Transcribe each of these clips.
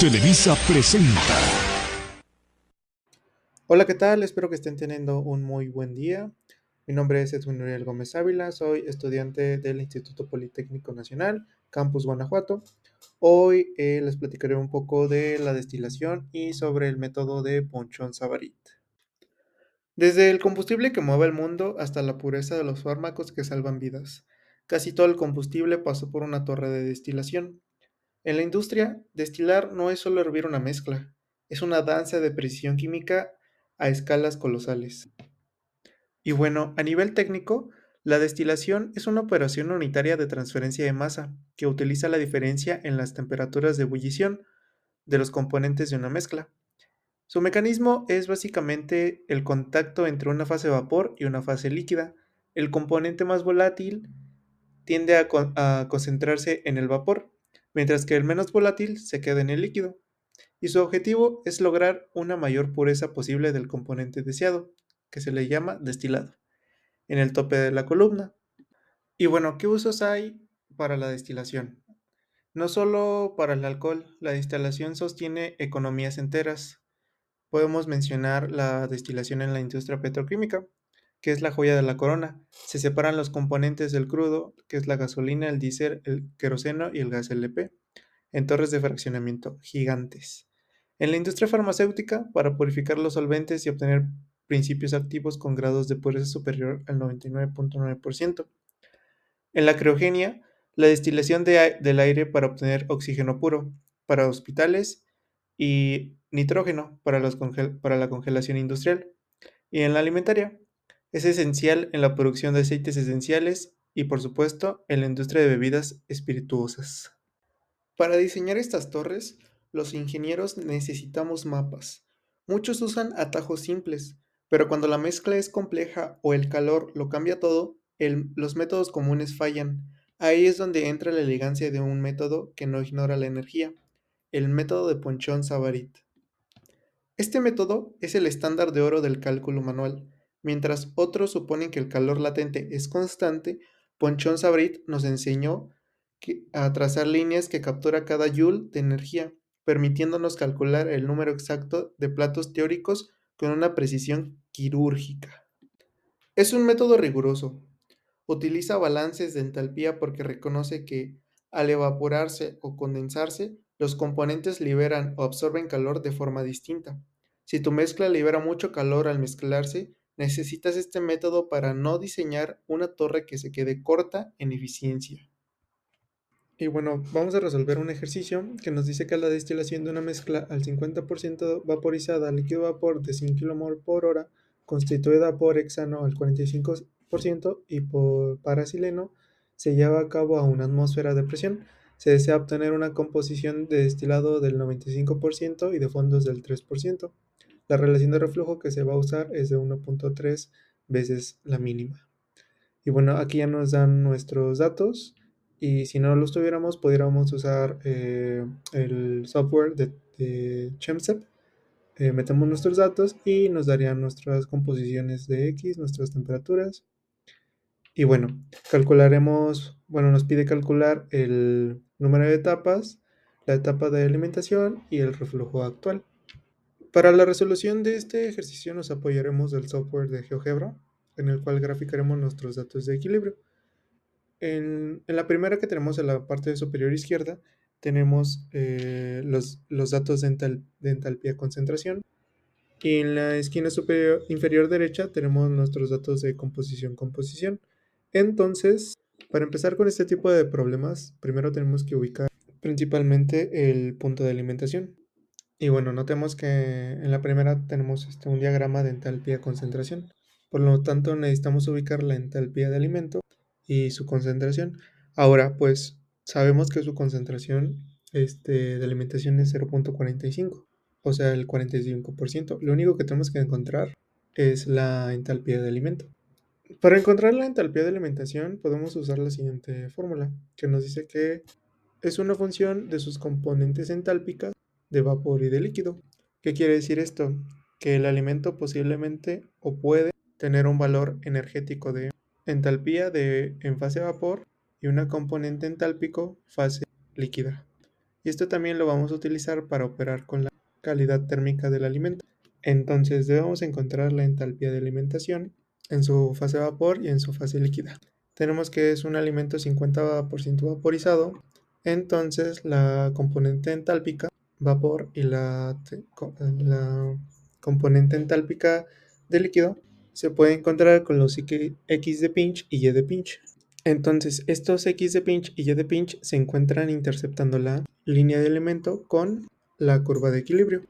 Televisa presenta. Hola, ¿qué tal? Espero que estén teniendo un muy buen día. Mi nombre es Edwin Uriel Gómez Ávila, soy estudiante del Instituto Politécnico Nacional, Campus Guanajuato. Hoy les platicaré un poco de la destilación y sobre el método de Ponchón-Savarit. Desde el combustible que mueve el mundo hasta la pureza de los fármacos que salvan vidas, casi todo el combustible pasó por una torre de destilación. En la industria, destilar no es solo hervir una mezcla, es una danza de precisión química a escalas colosales. Y bueno, a nivel técnico, la destilación es una operación unitaria de transferencia de masa que utiliza la diferencia en las temperaturas de ebullición de los componentes de una mezcla. Su mecanismo es básicamente el contacto entre una fase vapor y una fase líquida. El componente más volátil tiende a concentrarse en el vapor, mientras que el menos volátil se queda en el líquido. Y su objetivo es lograr una mayor pureza posible del componente deseado, que se le llama destilado, en el tope de la columna. Y bueno, ¿qué usos hay para la destilación? No solo para el alcohol, la destilación sostiene economías enteras. Podemos mencionar la destilación en la industria petroquímica, que es la joya de la corona. Se separan los componentes del crudo, que es la gasolina, el diésel, el queroseno y el gas LP, en torres de fraccionamiento gigantes. En la industria farmacéutica, para purificar los solventes y obtener principios activos con grados de pureza superior al 99.9%. En la criogenia, la destilación del aire para obtener oxígeno puro, para hospitales, y nitrógeno para, para la congelación industrial. Y en la alimentaria, es esencial en la producción de aceites esenciales y, por supuesto, en la industria de bebidas espirituosas. Para diseñar estas torres, los ingenieros necesitamos mapas. Muchos usan atajos simples, pero cuando la mezcla es compleja o el calor lo cambia todo, los métodos comunes fallan. Ahí es donde entra la elegancia de un método que no ignora la energía, el método de Ponchón-Savarit. Este método es el estándar de oro del cálculo manual. Mientras otros suponen que el calor latente es constante, Ponchón-Savarit nos enseñó a trazar líneas que captura cada joule de energía, permitiéndonos calcular el número exacto de platos teóricos con una precisión quirúrgica. Es un método riguroso. Utiliza balances de entalpía porque reconoce que, al evaporarse o condensarse, los componentes liberan o absorben calor de forma distinta. Si tu mezcla libera mucho calor al mezclarse, necesitas este método para no diseñar una torre que se quede corta en eficiencia. Y bueno, vamos a resolver un ejercicio que nos dice que la destilación de una mezcla al 50% vaporizada a líquido vapor de 100 kmol por hora, constituida por hexano al 45% y por paraxileno, se lleva a cabo a una atmósfera de presión. Se desea obtener una composición de destilado del 95% y de fondos del 3%. La relación de reflujo que se va a usar es de 1.3 veces la mínima. Y bueno, aquí ya nos dan nuestros datos y si no los tuviéramos, pudiéramos usar el software de ChemSep. Metemos nuestros datos y nos darían nuestras composiciones de X, nuestras temperaturas. Y bueno, nos pide calcular el número de etapas, la etapa de alimentación y el reflujo actual. Para la resolución de este ejercicio nos apoyaremos del software de GeoGebra, en el cual graficaremos nuestros datos de equilibrio. En la primera que tenemos en la parte superior izquierda, tenemos los datos de entalpía concentración. Y en la esquina inferior derecha tenemos nuestros datos de composición. Entonces, para empezar con este tipo de problemas, primero tenemos que ubicar principalmente el punto de alimentación. Y bueno, notemos que en la primera tenemos un diagrama de entalpía concentración. Por lo tanto, necesitamos ubicar la entalpía de alimento y su concentración. Ahora, pues sabemos que su concentración de alimentación es 0.45, o sea, el 45%. Lo único que tenemos que encontrar es la entalpía de alimento. Para encontrar la entalpía de alimentación, podemos usar la siguiente fórmula, que nos dice que es una función de sus componentes entálpicas de vapor y de líquido. ¿Qué quiere decir esto? Que el alimento posiblemente o puede tener un valor energético de entalpía en fase vapor y una componente entálpico fase líquida. Y esto también lo vamos a utilizar para operar con la calidad térmica del alimento. Entonces debemos encontrar la entalpía de alimentación en su fase vapor y en su fase líquida. Tenemos que es un alimento 50% vaporizado, entonces la componente entálpica, vapor, y la componente entálpica de líquido se puede encontrar con los X de pinch y Y de pinch. Entonces, estos X de pinch y Y de pinch se encuentran interceptando la línea de elemento con la curva de equilibrio.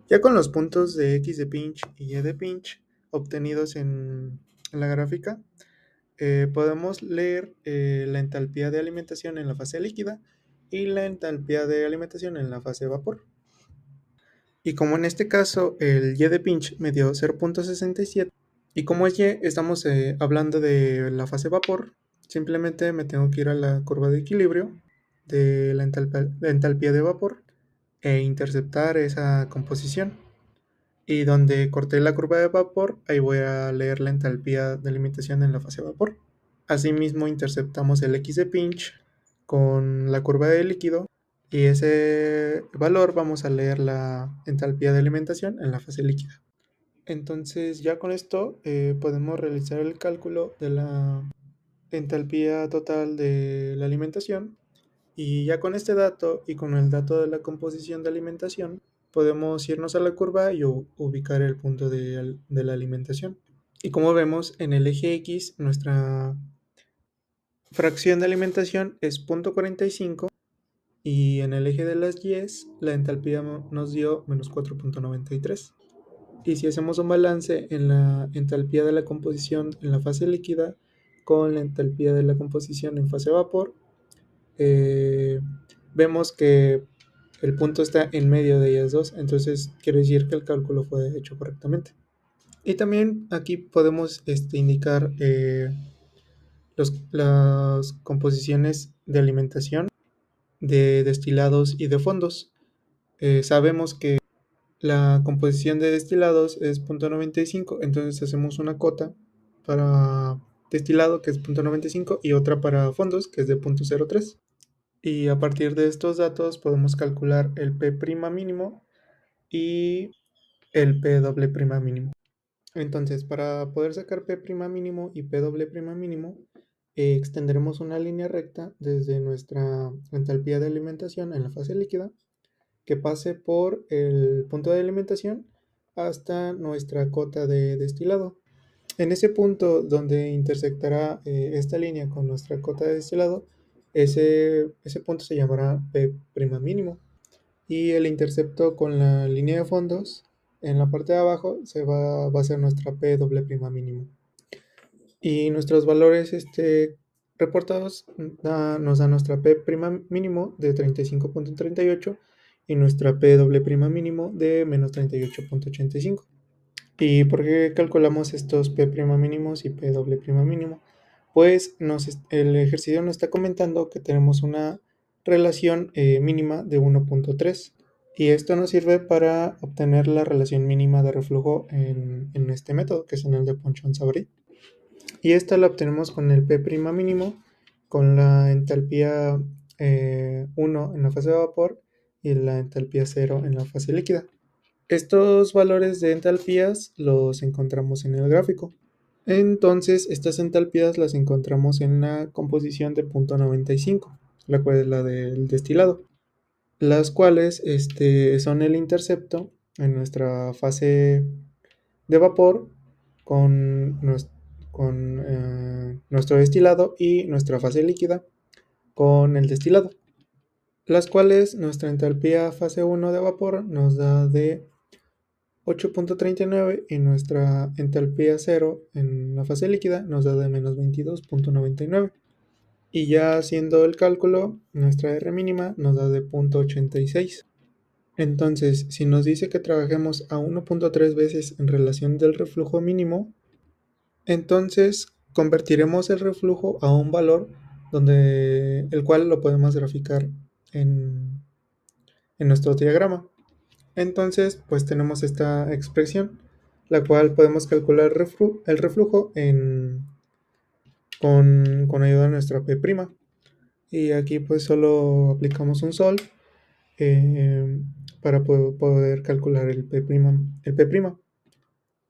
Ya con los puntos de X de pinch y Y de pinch obtenidos en la gráfica, podemos leer la entalpía de alimentación en la fase líquida y la entalpía de alimentación en la fase vapor. Y como en este caso el Y de pinch me dio 0.67, y como es Y, estamos hablando de la fase vapor, simplemente me tengo que ir a la curva de equilibrio de la entalpía de vapor e interceptar esa composición. Y donde corté la curva de vapor, ahí voy a leer la entalpía de alimentación en la fase vapor. Asimismo, interceptamos el X de pinch con la curva de líquido y ese valor vamos a leer la entalpía de alimentación en la fase líquida. Entonces, ya con esto podemos realizar el cálculo de la entalpía total de la alimentación, y ya con este dato y con el dato de la composición de alimentación podemos irnos a la curva y ubicar el punto de la alimentación. Y como vemos en el eje X, nuestra fracción de alimentación es 0.45, y en el eje de las Y la entalpía nos dio menos 4.93. Y si hacemos un balance en la entalpía de la composición en la fase líquida con la entalpía de la composición en fase vapor, eh, vemos que el punto está en medio de ellas dos, entonces quiere decir que el cálculo fue hecho correctamente. Y también aquí podemos indicar las composiciones de alimentación de destilados y de fondos. Sabemos que la composición de destilados es 0.95, entonces hacemos una cota para destilado que es 0.95 y otra para fondos que es de 0.03. Y a partir de estos datos podemos calcular el P' mínimo y el P doble prima mínimo. Entonces, para poder sacar P' mínimo y P doble prima mínimo, extenderemos una línea recta desde nuestra entalpía de alimentación en la fase líquida, que pase por el punto de alimentación hasta nuestra cota de destilado. En ese punto donde intersectará esta línea con nuestra cota de destilado, ese punto se llamará P' mínimo. Y el intercepto con la línea de fondos en la parte de abajo va a ser nuestra P doble prima mínimo. Y nuestros valores reportados nos da nuestra P' mínimo de 35.38 y nuestra P doble prima mínimo de menos 38.85. ¿Y por qué calculamos estos P' mínimos y P doble prima mínimo? Pues el ejercicio nos está comentando que tenemos una relación mínima de 1.3, y esto nos sirve para obtener la relación mínima de reflujo en este método, que es en el de Ponchon-Sabri. Y esta la obtenemos con el P' mínimo, con la entalpía 1 en la fase de vapor y la entalpía 0 en la fase líquida. Estos valores de entalpías los encontramos en el gráfico. Entonces, estas entalpías las encontramos en la composición de 0.95, la cual es la del destilado, las cuales son el intercepto en nuestra fase de vapor con, nuestro destilado, y nuestra fase líquida con el destilado, las cuales nuestra entalpía fase 1 de vapor nos da de 8.39 y nuestra entalpía 0 en la fase líquida nos da de menos 22.99. Y ya haciendo el cálculo, nuestra R mínima nos da de 0.86. Entonces, si nos dice que trabajemos a 1.3 veces en relación del reflujo mínimo, entonces convertiremos el reflujo a un valor el cual lo podemos graficar en nuestro diagrama. Entonces, pues tenemos esta expresión, la cual podemos calcular el reflujo con ayuda de nuestra P'. Y aquí pues solo aplicamos un sol eh, para poder calcular el P',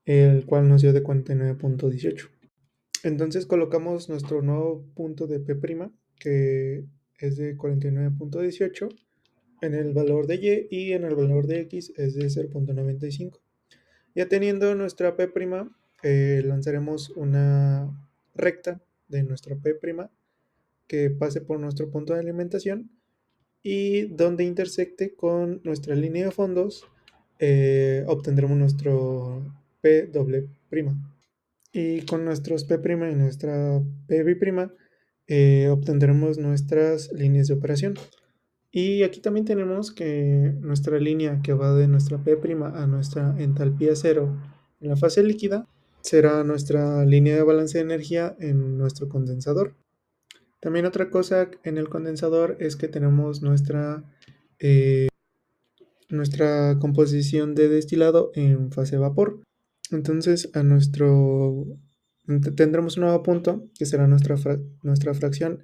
el cual nos dio de 49.18. Entonces colocamos nuestro nuevo punto de P', que es de 49.18, en el valor de Y, y en el valor de X es de 0.95. Ya teniendo nuestra P', lanzaremos una recta de nuestra P' que pase por nuestro punto de alimentación y donde intersecte con nuestra línea de fondos, obtendremos nuestro P doble prima. Y con nuestros P' y nuestra P', obtendremos nuestras líneas de operación. Y aquí también tenemos que nuestra línea que va de nuestra P' a nuestra entalpía cero en la fase líquida será nuestra línea de balance de energía en nuestro condensador. También otra cosa en el condensador es que tenemos nuestra composición de destilado en fase vapor. Entonces tendremos un nuevo punto que será nuestra fracción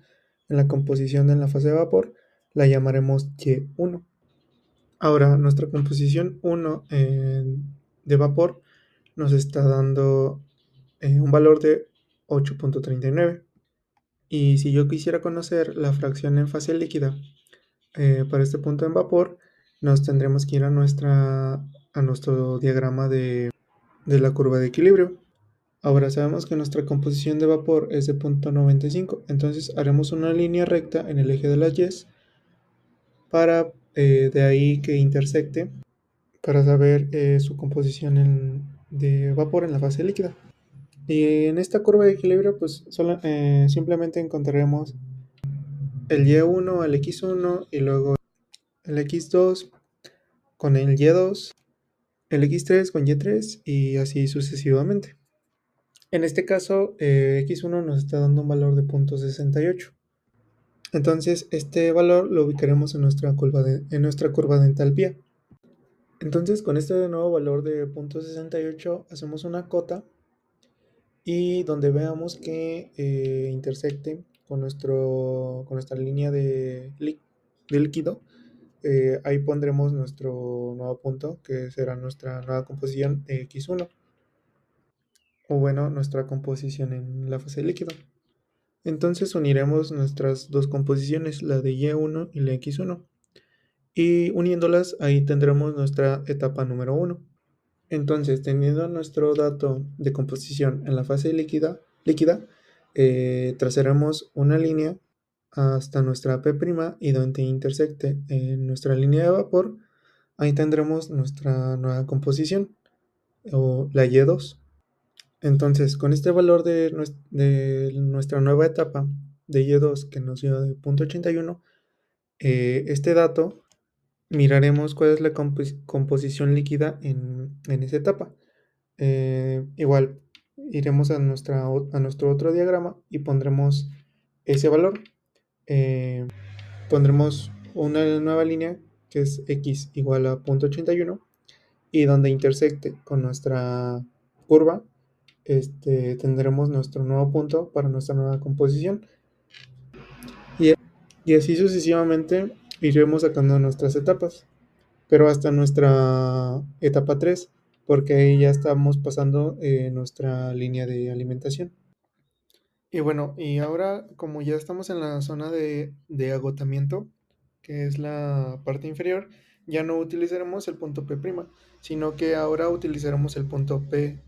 en la composición en la fase de vapor, la llamaremos Y1. Ahora, nuestra composición 1 de vapor nos está dando un valor de 8.39. Y si yo quisiera conocer la fracción en fase líquida para este punto en vapor, nos tendremos que ir a nuestro diagrama de la curva de equilibrio. Ahora sabemos que nuestra composición de vapor es de 0.95, entonces haremos una línea recta en el eje de las Y para de ahí que intersecte para saber su composición de vapor en la fase líquida. Y en esta curva de equilibrio, pues simplemente encontraremos el Y1 al X1 y luego el X2 con el Y2, el X3 con Y3 y así sucesivamente. En este caso, X1 nos está dando un valor de 0.68. Entonces, este valor lo ubicaremos en nuestra curva de entalpía. Entonces, con este nuevo valor de 0.68, hacemos una cota y donde veamos que intersecte con nuestra línea de líquido, ahí pondremos nuestro nuevo punto, que será nuestra nueva composición de X1, o bueno, nuestra composición en la fase líquida. Entonces uniremos nuestras dos composiciones, la de Y1 y la X1, y uniéndolas ahí tendremos nuestra etapa número 1. Entonces, teniendo nuestro dato de composición en la fase líquida, trazaremos una línea hasta nuestra P' y donde intersecte en nuestra línea de vapor, ahí tendremos nuestra nueva composición o la Y2. Entonces, con este valor de nuestra nueva etapa de Y2 que nos dio de 0.81, este dato miraremos cuál es la composición líquida en esa etapa. Igual iremos a nuestro otro diagrama y pondremos ese valor. Pondremos una nueva línea que es X igual a 0.81 y donde intersecte con nuestra curva, tendremos nuestro nuevo punto para nuestra nueva composición. Y así sucesivamente iremos sacando nuestras etapas, pero hasta nuestra etapa 3, porque ahí ya estamos pasando nuestra línea de alimentación. Y bueno, y ahora como ya estamos en la zona de agotamiento, que es la parte inferior, ya no utilizaremos el punto P', sino que ahora utilizaremos el punto P',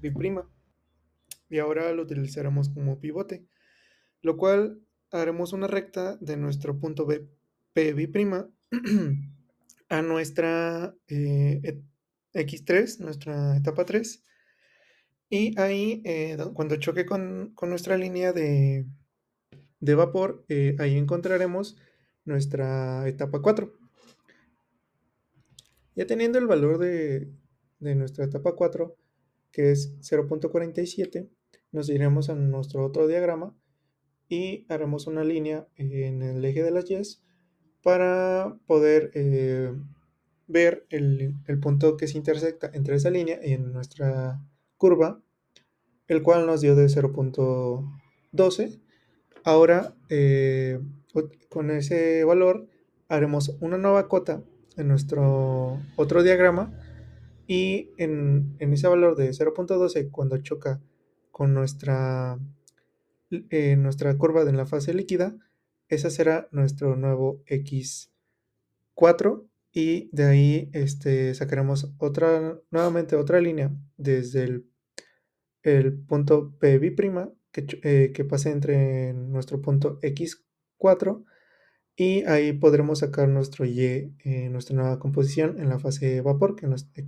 y ahora lo utilizaremos como pivote, lo cual haremos una recta de nuestro punto P' a nuestra X3, nuestra etapa 3, y ahí cuando choque con nuestra línea de vapor, ahí encontraremos nuestra etapa 4. Ya teniendo el valor de nuestra etapa 4, que es 0.47, nos iremos a nuestro otro diagrama y haremos una línea en el eje de las Y para poder ver el punto que se intersecta entre esa línea y en nuestra curva, el cual nos dio de 0.12. Ahora, con ese valor, haremos una nueva cota en nuestro otro diagrama, y en ese valor de 0.12, cuando choca con nuestra curva de la fase líquida, esa será nuestro nuevo x4, y de ahí sacaremos nuevamente otra línea desde el punto P' que pase entre nuestro punto x4, y ahí podremos sacar nuestro Y, nuestra nueva composición en la fase de vapor, que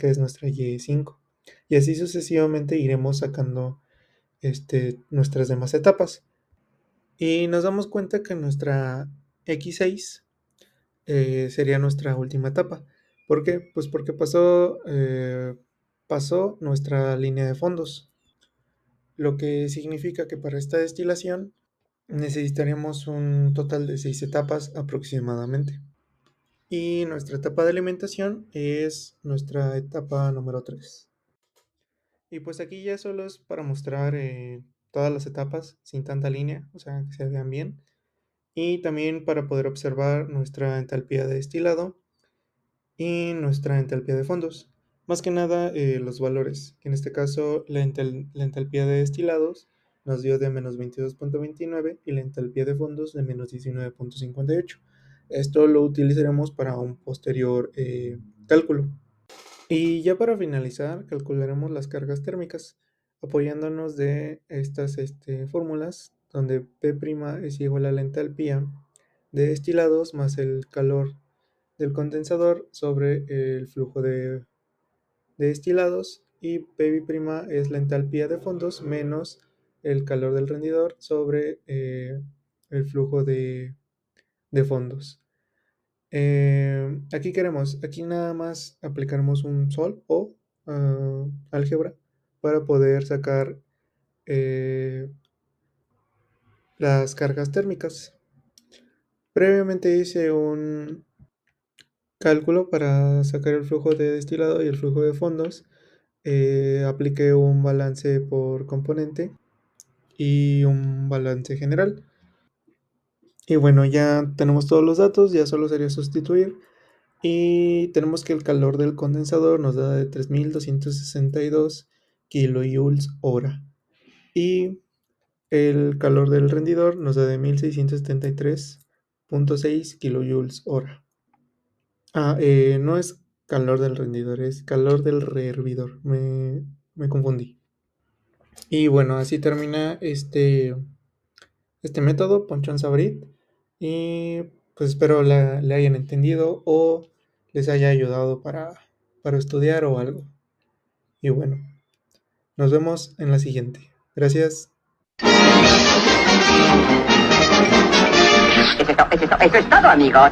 es nuestra Y5. Y así sucesivamente iremos sacando nuestras demás etapas. Y nos damos cuenta que nuestra X6 sería nuestra última etapa. ¿Por qué? Pues porque pasó nuestra línea de fondos, lo que significa que para esta destilación necesitaríamos un total de 6 etapas aproximadamente. Y nuestra etapa de alimentación es nuestra etapa número 3. Y pues aquí ya solo es para mostrar todas las etapas sin tanta línea, o sea, que se vean bien. Y también para poder observar nuestra entalpía de destilado y nuestra entalpía de fondos. Más que nada los valores, que en este caso la entalpía de destilados nos dio de menos 22.29 y la entalpía de fondos de menos 19.58. Esto lo utilizaremos para un posterior cálculo. Y ya para finalizar, calcularemos las cargas térmicas, apoyándonos de estas fórmulas, donde P' es igual a la entalpía de destilados más el calor del condensador sobre el flujo de destilados, y P' es la entalpía de fondos menos el calor del rendidor sobre el flujo de fondos. Aquí nada más aplicaremos un sol o álgebra para poder sacar las cargas térmicas. Previamente hice un cálculo para sacar el flujo de destilado y el flujo de fondos. Apliqué un balance por componente y un balance general. Y bueno, ya tenemos todos los datos, ya solo sería sustituir. Y tenemos que el calor del condensador nos da de 3262 kilojoules hora. Y el calor del rendidor nos da de 1673.6 kilojoules hora. No es calor del rendidor, es calor del rehervidor. Me confundí. Y bueno, así termina este método, Ponchón Sabrit. Y pues espero le hayan entendido o les haya ayudado para estudiar o algo. Y bueno, nos vemos en la siguiente. Gracias. Eso es todo, amigos.